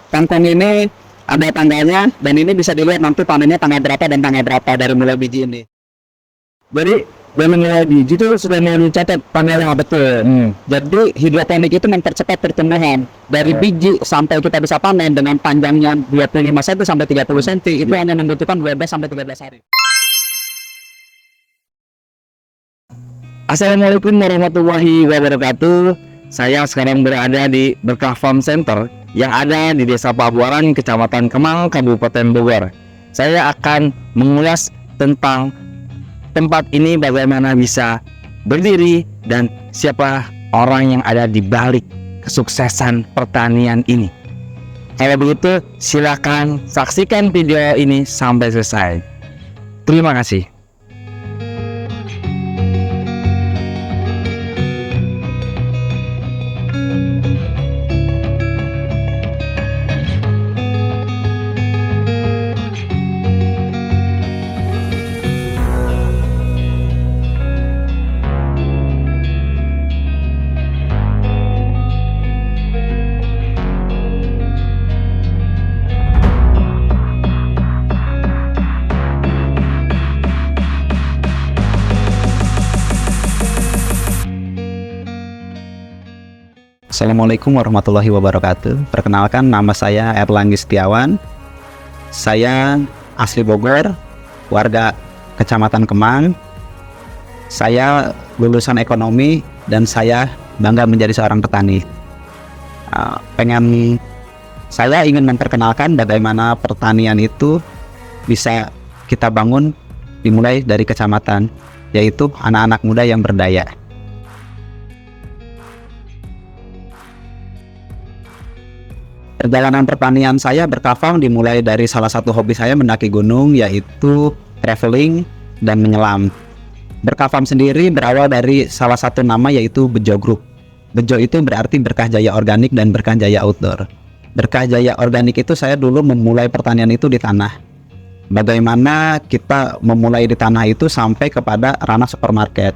kangkung ini ada tanggalnya dan ini bisa dilihat nanti panennya tanggal berapa dan tanggal berapa dari mulai biji ini. Jadi dari mulai biji itu sudah mencatat panennya betul. Jadi hidroponik itu mempercepat pertumbuhan dari biji sampai kita bisa panen dengan panjangnya 25 cm sampai 30 cm itu hanya membutuhkan 12 sampai 13 hari. Assalamualaikum warahmatullahi wabarakatuh. Saya sekarang berada di Berkah Farm Center yang ada di Desa Pabuaran, Kecamatan Kemang, Kabupaten Bogor. Saya akan mengulas tentang tempat ini, bagaimana bisa berdiri dan siapa orang yang ada di balik kesuksesan pertanian ini. Kalau begitu, silakan saksikan video ini sampai selesai. Terima kasih. Assalamualaikum warahmatullahi wabarakatuh. Perkenalkan, nama saya Erlangga Setiawan. Saya asli Bogor, warga Kecamatan Kemang. Saya lulusan ekonomi dan saya bangga menjadi seorang petani. Saya ingin memperkenalkan bagaimana pertanian itu bisa kita bangun dimulai dari kecamatan, yaitu anak-anak muda yang berdaya. Perjalanan pertanian saya Berkah Farm dimulai dari salah satu hobi saya mendaki gunung, yaitu traveling dan menyelam. Berkah Farm sendiri berawal dari salah satu nama, yaitu Bejo Group. Bejo itu berarti Berkah Jaya Organik dan Berkah Jaya Outdoor. Berkah Jaya Organik itu saya dulu memulai pertanian itu di tanah. Bagaimana kita memulai di tanah itu sampai kepada ranah supermarket.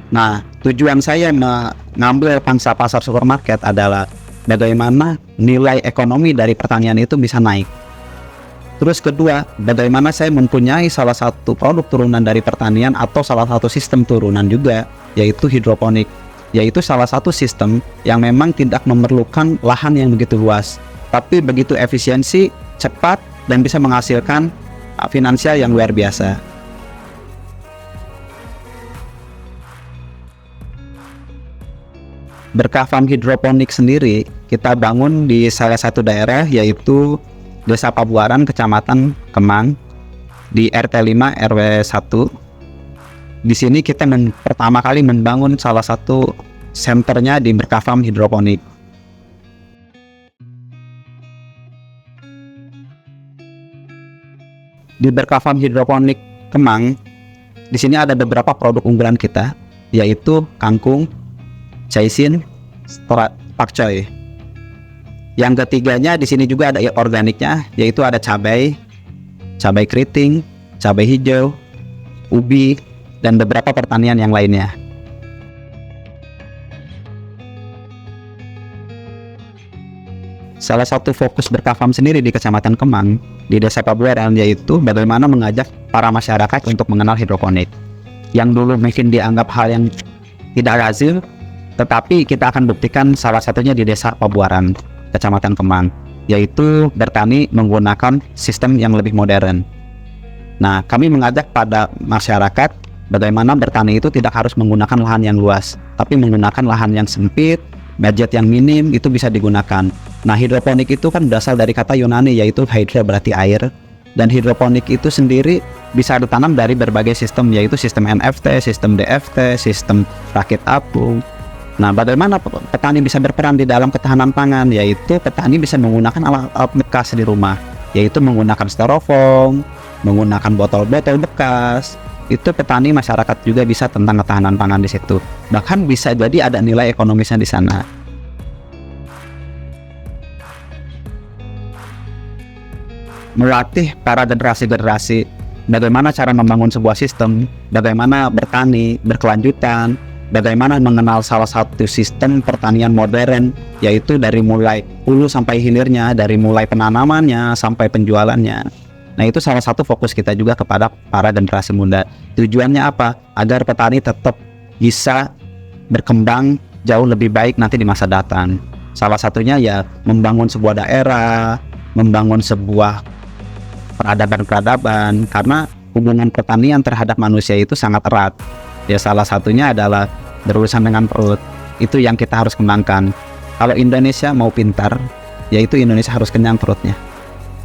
Nah, tujuan saya mengambil pangsa pasar supermarket adalah bagaimana nilai ekonomi dari pertanian itu bisa naik. Terus kedua, bagaimana saya mempunyai salah satu produk turunan dari pertanian atau salah satu sistem turunan juga, yaitu hidroponik. Yaitu salah satu sistem yang memang tidak memerlukan lahan yang begitu luas, tapi begitu efisiensi, cepat, dan bisa menghasilkan finansial yang luar biasa. Berkah Farm Hidroponik sendiri kita bangun di salah satu daerah, yaitu Desa Pabuaran, Kecamatan Kemang, di RT 5 RW 1. Di sini kita pertama kali membangun salah satu senternya di Berkah Farm Hidroponik. Di Berkah Farm Hidroponik Kemang, di sini ada beberapa produk unggulan kita, yaitu kangkung, caisin, pakcoy. Yang ketiganya di sini juga ada organiknya, yaitu ada cabai keriting, cabai hijau, ubi, dan beberapa pertanian yang lainnya. Salah satu fokus Berkah Farm sendiri di Kecamatan Kemang, di Desa Pabuaran, yaitu bagaimana mengajak para masyarakat untuk mengenal hidroponik. Yang dulu mungkin dianggap hal yang tidak lazim, tetapi kita akan buktikan salah satunya di Desa Pabuaran, Kecamatan Kemang, yaitu bertani menggunakan sistem yang lebih modern. Nah, kami mengajak pada masyarakat bagaimana bertani itu tidak harus menggunakan lahan yang luas, tapi menggunakan lahan yang sempit, budget yang minim itu bisa digunakan. Nah, hidroponik itu kan berasal dari kata Yunani, yaitu hydra berarti air, dan hidroponik itu sendiri bisa ditanam dari berbagai sistem, yaitu sistem NFT, sistem DFT, sistem rakit apung. Nah, bagaimana petani bisa berperan di dalam ketahanan pangan, yaitu petani bisa menggunakan alat bekas di rumah, yaitu menggunakan styrofoam, menggunakan botol-botol bekas. Itu petani masyarakat juga bisa tentang ketahanan pangan di situ. Bahkan bisa jadi ada nilai ekonomisnya di sana. Melatih para generasi-generasi bagaimana cara membangun sebuah sistem, bagaimana bertani berkelanjutan, bagaimana mengenal salah satu sistem pertanian modern, yaitu dari mulai hulu sampai hilirnya, dari mulai penanamannya sampai penjualannya. Nah, itu salah satu fokus kita juga kepada para generasi muda. Tujuannya apa? Agar petani tetap bisa berkembang jauh lebih baik nanti di masa datang. Salah satunya ya membangun sebuah daerah, membangun sebuah peradaban-peradaban, karena hubungan pertanian terhadap manusia itu sangat erat. Ya, salah satunya adalah berurusan dengan perut. Itu yang kita harus kembangkan. Kalau Indonesia mau pintar, yaitu Indonesia harus kenyang perutnya.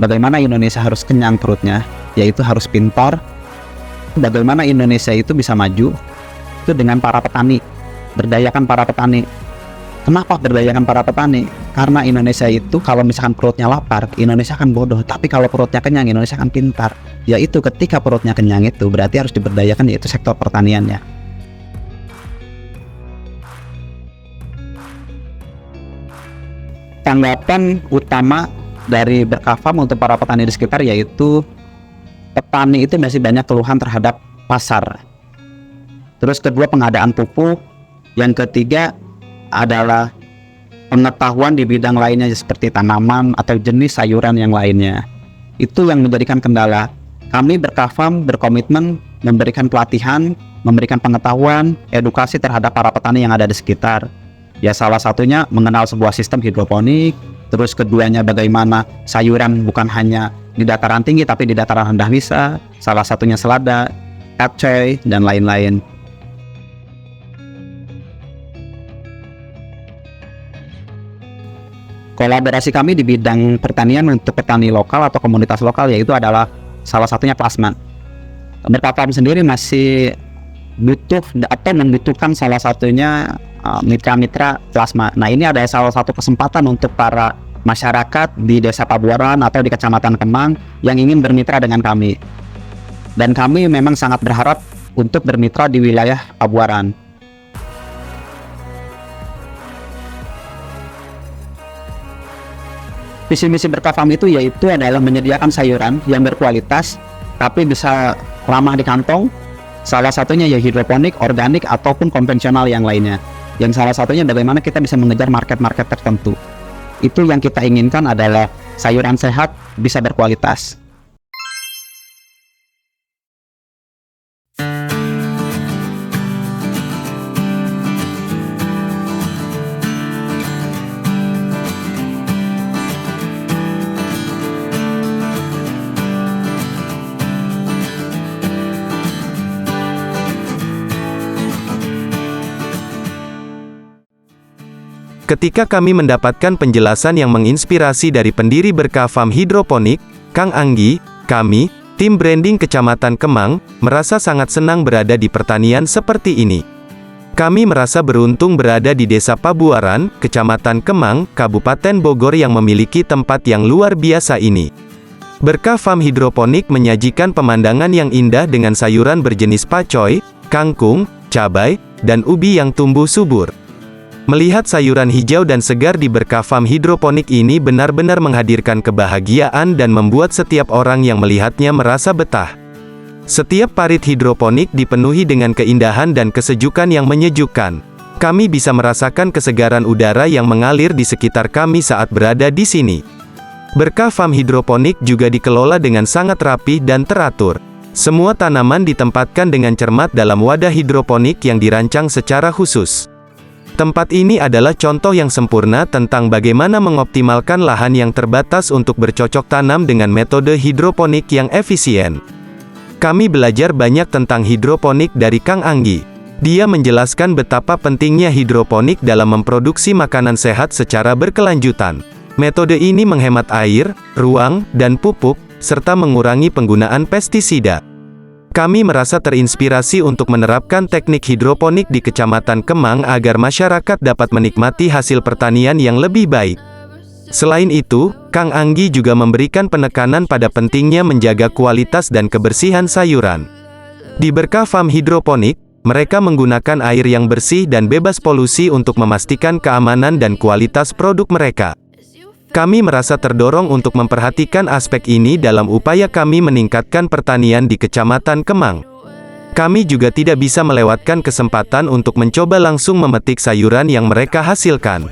Bagaimana Indonesia harus kenyang perutnya? Yaitu harus pintar. Bagaimana Indonesia itu bisa maju? Itu dengan para petani. Berdayakan para petani. Kenapa berdayakan para petani? Karena Indonesia itu kalau misalkan perutnya lapar, Indonesia akan bodoh. Tapi kalau perutnya kenyang, Indonesia akan pintar. Yaitu ketika perutnya kenyang itu berarti harus diberdayakan, yaitu sektor pertaniannya. Tanggapan utama dari Berkah Farm untuk para petani di sekitar, yaitu petani itu masih banyak keluhan terhadap pasar. Terus kedua, pengadaan pupuk. Yang ketiga adalah pengetahuan di bidang lainnya seperti tanaman atau jenis sayuran yang lainnya. Itu yang menjadikan kendala. Kami Berkah Farm berkomitmen memberikan pelatihan, memberikan pengetahuan, edukasi terhadap para petani yang ada di sekitar. Ya, salah satunya mengenal sebuah sistem hidroponik. Terus keduanya bagaimana sayuran bukan hanya di dataran tinggi tapi di dataran rendah bisa. Salah satunya selada, kacang, dan lain-lain. Kolaborasi kami di bidang pertanian untuk petani lokal atau komunitas lokal yaitu adalah salah satunya plasma. Berkah Farm sendiri masih butuh atau membutuhkan salah satunya mitra-mitra plasma. Nah, ini ada salah satu kesempatan untuk para masyarakat di Desa Pabuaran atau di Kecamatan Kemang yang ingin bermitra dengan kami. Dan kami memang sangat berharap untuk bermitra di wilayah Pabuaran. Visi misi Berkah Farm itu yaitu adalah menyediakan sayuran yang berkualitas tapi bisa ramah di kantong. Salah satunya ya hidroponik, organik ataupun konvensional yang lainnya. Yang salah satunya bagaimana kita bisa mengejar market-market tertentu. Itu yang kita inginkan adalah sayuran sehat bisa berkualitas. Ketika kami mendapatkan penjelasan yang menginspirasi dari pendiri Berkah Farm Hidroponik, Kang Anggi, kami, tim branding Kecamatan Kemang, merasa sangat senang berada di pertanian seperti ini. Kami merasa beruntung berada di Desa Pabuaran, Kecamatan Kemang, Kabupaten Bogor yang memiliki tempat yang luar biasa ini. Berkah Farm Hidroponik menyajikan pemandangan yang indah dengan sayuran berjenis pacoy, kangkung, cabai, dan ubi yang tumbuh subur. Melihat sayuran hijau dan segar di Berkah Farm Hidroponik ini benar-benar menghadirkan kebahagiaan dan membuat setiap orang yang melihatnya merasa betah. Setiap parit hidroponik dipenuhi dengan keindahan dan kesejukan yang menyejukkan. Kami bisa merasakan kesegaran udara yang mengalir di sekitar kami saat berada di sini. Berkah Farm Hidroponik juga dikelola dengan sangat rapi dan teratur. Semua tanaman ditempatkan dengan cermat dalam wadah hidroponik yang dirancang secara khusus. Tempat ini adalah contoh yang sempurna tentang bagaimana mengoptimalkan lahan yang terbatas untuk bercocok tanam dengan metode hidroponik yang efisien. Kami belajar banyak tentang hidroponik dari Kang Anggi. Dia menjelaskan betapa pentingnya hidroponik dalam memproduksi makanan sehat secara berkelanjutan. Metode ini menghemat air, ruang, dan pupuk, serta mengurangi penggunaan pestisida. Kami merasa terinspirasi untuk menerapkan teknik hidroponik di Kecamatan Kemang agar masyarakat dapat menikmati hasil pertanian yang lebih baik. Selain itu, Kang Anggi juga memberikan penekanan pada pentingnya menjaga kualitas dan kebersihan sayuran. Di Berkah Farm Hidroponik, mereka menggunakan air yang bersih dan bebas polusi untuk memastikan keamanan dan kualitas produk mereka. Kami merasa terdorong untuk memperhatikan aspek ini dalam upaya kami meningkatkan pertanian di Kecamatan Kemang. Kami juga tidak bisa melewatkan kesempatan untuk mencoba langsung memetik sayuran yang mereka hasilkan.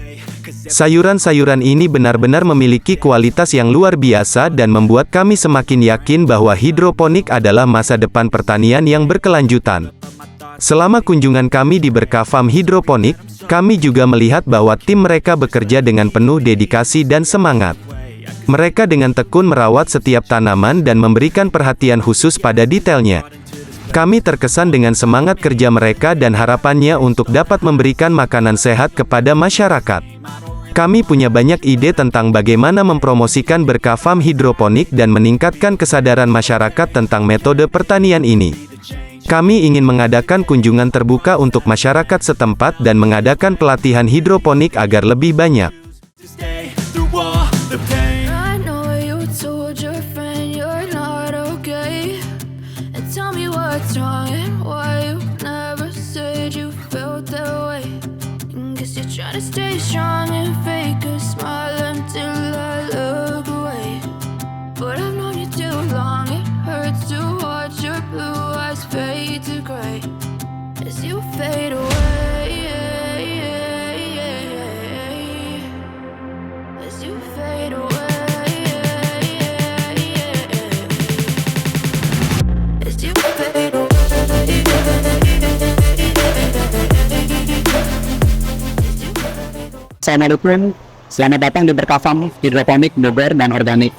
Sayuran-sayuran ini benar-benar memiliki kualitas yang luar biasa dan membuat kami semakin yakin bahwa hidroponik adalah masa depan pertanian yang berkelanjutan. Selama kunjungan kami di Berkah Farm Hidroponik, kami juga melihat bahwa tim mereka bekerja dengan penuh dedikasi dan semangat. Mereka dengan tekun merawat setiap tanaman dan memberikan perhatian khusus pada detailnya. Kami terkesan dengan semangat kerja mereka dan harapannya untuk dapat memberikan makanan sehat kepada masyarakat. Kami punya banyak ide tentang bagaimana mempromosikan Berkah Farm Hidroponik dan meningkatkan kesadaran masyarakat tentang metode pertanian ini. Kami ingin mengadakan kunjungan terbuka untuk masyarakat setempat dan mengadakan pelatihan hidroponik agar lebih banyak. I know you told your friend you're not okay, and tell me what's wrong and why you never said you felt that way. Guess you're trying to stay strong and fake a smile until I look away. But I've known you too long, it hurts to watch your blue eyes fade to gray as you fade away. As you fade away. As you fade away. Saya Nadukun, selamat datang di Berkah Farm Hidroponik, Beber, dan Organik.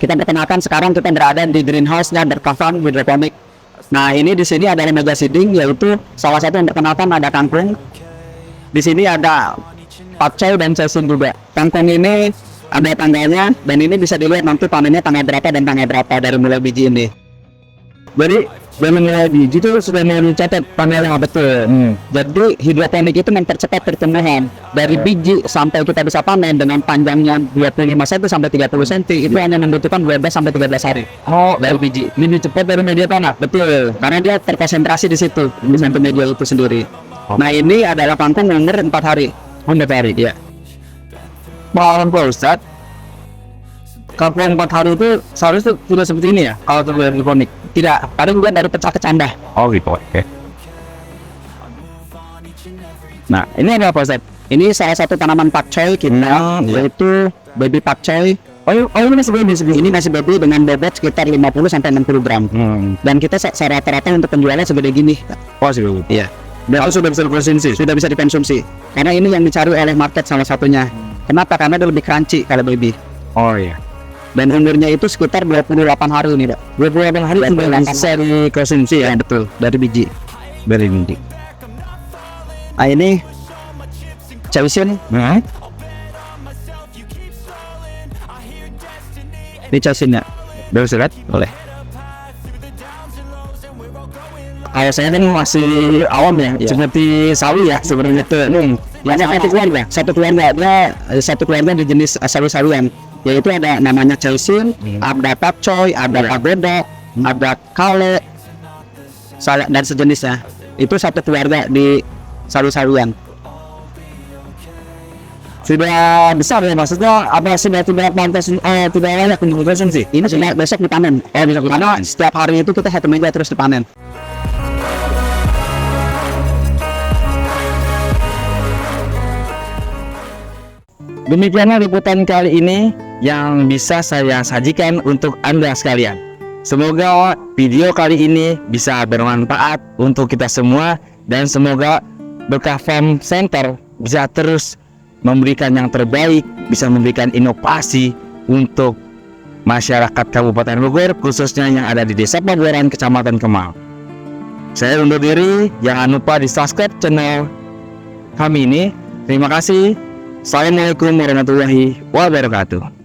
Kita perkenalkan sekarang kita berada di greenhouse-nya Berkah Farm Hidroponik. Nah, ini di sini ada mega seeding, yaitu salah satu yang diperkenalkan ada kangkung. Di sini ada pakcoy dan sesun juga. Kangkung ini ada tanggalnya, dan ini bisa dilihat nanti panennya tanggal berapa dan tanggal berapa dari mulai biji ini. Jadi mulai biji itu sudah mencatat panelnya betul. Jadi hidroponik itu mempercepat pertumbuhan dari biji sampai kita bisa panen dengan panjangnya 25 cm sampai 30 cm itu hanya membutuhkan 12 sampai 13 hari. Oh, dari biji. Lebih cepat dari media tanah. Betul. Karena dia terkonsentrasi di situ di samping media itu sendiri. Nah, ini adalah kangkung umur 4 hari. 4 hari, ya. Malam Pak Ustadz, kangkung 4 hari itu seharusnya sudah seperti ini ya kalau untuk hidroponik? Tidak, kadang juga dari pecah ke canda. Oh gitu, oke. Nah, ini adalah Pak Ustadz. Ini salah satu tanaman pakcoy kita, yaitu baby pakcoy. Oh ini masih baby, ini masih baby dengan bobot sekitar 50 sampai 60 gram. Dan kita rata-rata untuk penjualannya segede gini. Oh, segede. Iya. Dan sudah bisa dikonsumsi, sudah bisa dikonsumsi. Karena ini yang dicari oleh market salah satunya. Kenapa? Karena dia lebih crunchy kalau baby. Oh iya. Dan umurnya itu sekitar 28 hari nih, Dok. 28 hari sudah bisa dikonsumsi ya, betul. Dari biji. Dari biji. Nah, ini cawsin. Ini cawsinnya. Boleh surat? Boleh. Kayak saya kan masih awam ya, seperti sawi ya sebenarnya itu. Banyak satu keluarga dia satu keluarga di jenis sawi-sawian, yaitu ada namanya cawsin, ada pakcoy, ada abeda, ada kale, dan sejenisnya. Itu satu keluarga di sawi-sawian. Sudah besar ya, maksudnya apa sudah tidak pantas tidak layak untuk konsumsi. Ini sudah besok dipanen. Karena setiap hari itu kita satu minggu terus dipanen. Demikianlah liputan kali ini yang bisa saya sajikan untuk Anda sekalian. Semoga video kali ini bisa bermanfaat untuk kita semua dan semoga Berkah Farm Center bisa terus memberikan yang terbaik, bisa memberikan inovasi untuk masyarakat Kabupaten Bogor, khususnya yang ada di Desa Pabuaran, Kecamatan Kemang. Saya undur diri, jangan lupa di subscribe channel kami ini. Terima kasih. Assalamualaikum warahmatullahi wabarakatuh.